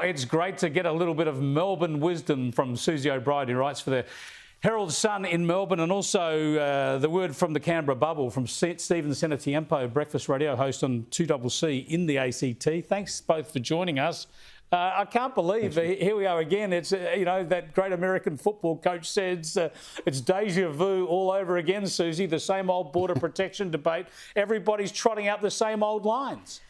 it's great to get a little bit of Melbourne wisdom from Susie O'Brien, who writes for the Herald Sun in Melbourne, and also the word from the Canberra bubble from Stephen Senatiempo, breakfast radio host on 2CC in the ACT. Thanks both for joining us. I can't believe here we are again. It's, that great American football coach says it's deja vu all over again, Susie, the same old border protection debate. Everybody's trotting out the same old lines.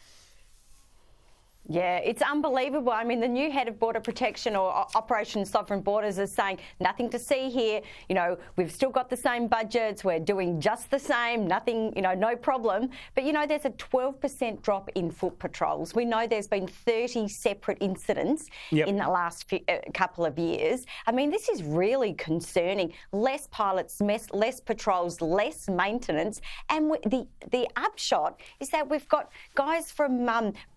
Yeah, it's unbelievable. I mean, the new head of Border Protection or Operation Sovereign Borders is saying nothing to see here. We've still got the same budgets. We're doing just the same. Nothing, no problem. But, there's a 12% drop in foot patrols. We know there's been 30 separate incidents in the last couple of years. I mean, this is really concerning. Less pilots, less patrols, less maintenance. And the upshot is that we've got guys from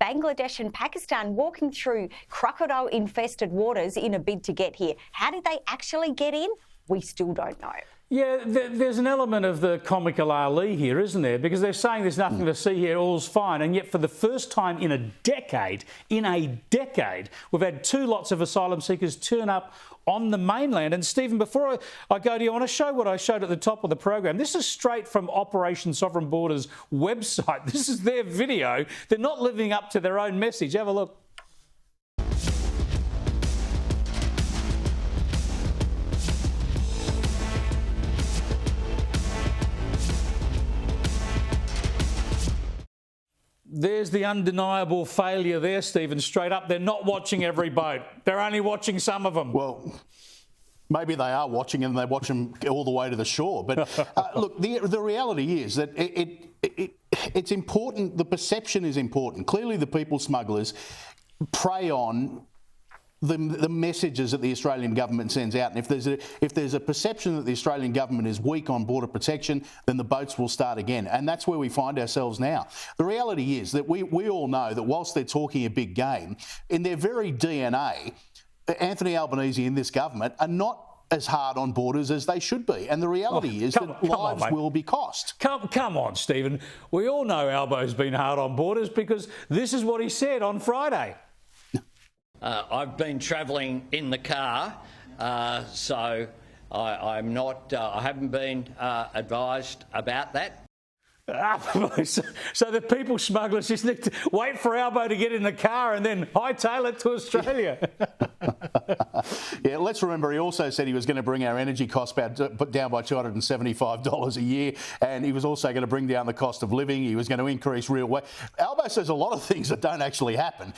Bangladesh and Pakistan walking through crocodile-infested waters in a bid to get here. How did they actually get in? We still don't know. Yeah, there's an element of the comical Ali here, isn't there? Because they're saying there's nothing to see here, all's fine. And yet for the first time in a decade, we've had 2 lots of asylum seekers turn up on the mainland. And Stephen, before I go to you, I want to show what I showed at the top of the program. This is straight from Operation Sovereign Borders website. This is their video. They're not living up to their own message. Have a look. There's the undeniable failure there, Stephen, straight up. They're not watching every boat. They're only watching some of them. Well, maybe they are watching and they watch them all the way to the shore. But look, the reality is that it's important. The perception is important. Clearly, the people smugglers prey on the messages that the Australian government sends out. And if there's a perception that the Australian government is weak on border protection, then the boats will start again. And that's where we find ourselves now. The reality is that we all know that whilst they're talking a big game, in their very DNA, Anthony Albanese and this government are not as hard on borders as they should be. And the reality is that lives will be cost. Come on, Stephen. We all know Albo's been hard on borders because this is what he said on Friday. I've been travelling in the car, so I'm not. I haven't been advised about that. So the people smugglers just need to wait for Albo to get in the car and then hightail it to Australia. Yeah, let's remember he also said he was going to bring our energy costs down by $275 a year, and he was also going to bring down the cost of living. He was going to increase real wage. Albo says a lot of things that don't actually happen.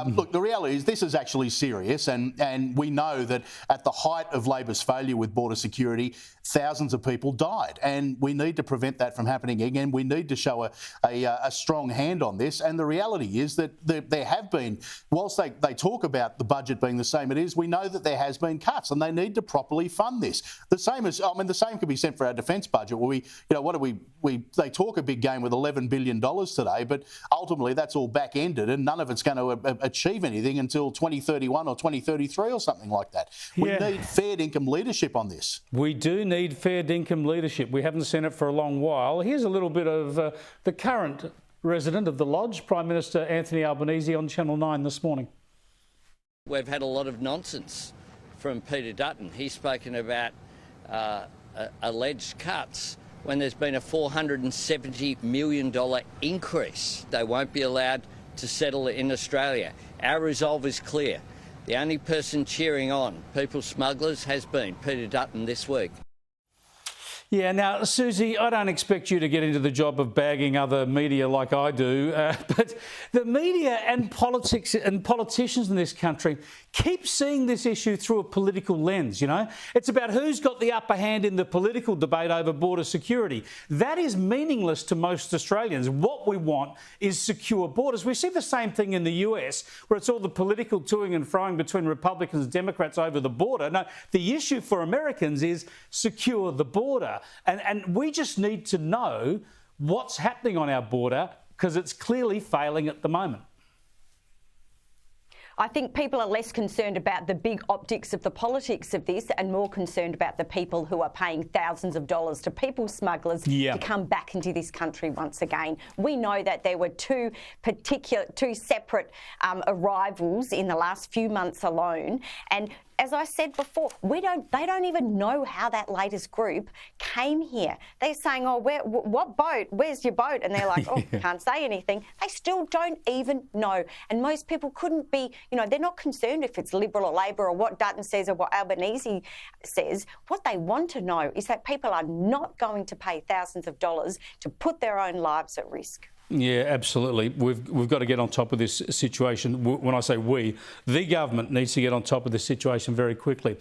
Look, the reality is this is actually serious, and we know that at the height of Labor's failure with border security, thousands of people died, and we need to prevent that from happening again. We need to show a strong hand on this, and the reality is that there have been, whilst they talk about the budget being the same it is, we know that there has been cuts, and they need to properly fund this. The same could be sent for our defence budget, where they talk a big game with $11 billion today, but ultimately that's all back-ended, and none of it's going to achieve anything until 2031 or 2033 or something like that. We need fair income leadership on this. We do need fair income leadership. We haven't seen it for a long while. Here's a little bit of the current resident of the Lodge, Prime Minister Anthony Albanese, on Channel 9 this morning. We've had a lot of nonsense from Peter Dutton. He's spoken about alleged cuts when there's been a $470 million increase. They won't be allowed to settle in Australia. Our resolve is clear. The only person cheering on people smugglers has been Peter Dutton this week. Yeah, now, Susie, I don't expect you to get into the job of bagging other media like I do, but the media and politics and politicians in this country keep seeing this issue through a political lens, It's about who's got the upper hand in the political debate over border security. That is meaningless to most Australians. What we want is secure borders. We see the same thing in the US, where it's all the political toing and froing between Republicans and Democrats over the border. No, the issue for Americans is secure the border. And we just need to know what's happening on our border because it's clearly failing at the moment. I think people are less concerned about the big optics of the politics of this and more concerned about the people who are paying thousands of dollars to people smugglers to come back into this country once again. We know that there were two separate arrivals in the last few months alone, and as I said before, they don't even know how that latest group came here. They're saying, oh, what boat? Where's your boat? And they're like, oh, can't say anything. They still don't even know. And most people couldn't be, they're not concerned if it's Liberal or Labor or what Dutton says or what Albanese says. What they want to know is that people are not going to pay thousands of dollars to put their own lives at risk. Yeah, absolutely. We've got to get on top of this situation. When I say we, the government needs to get on top of this situation very quickly.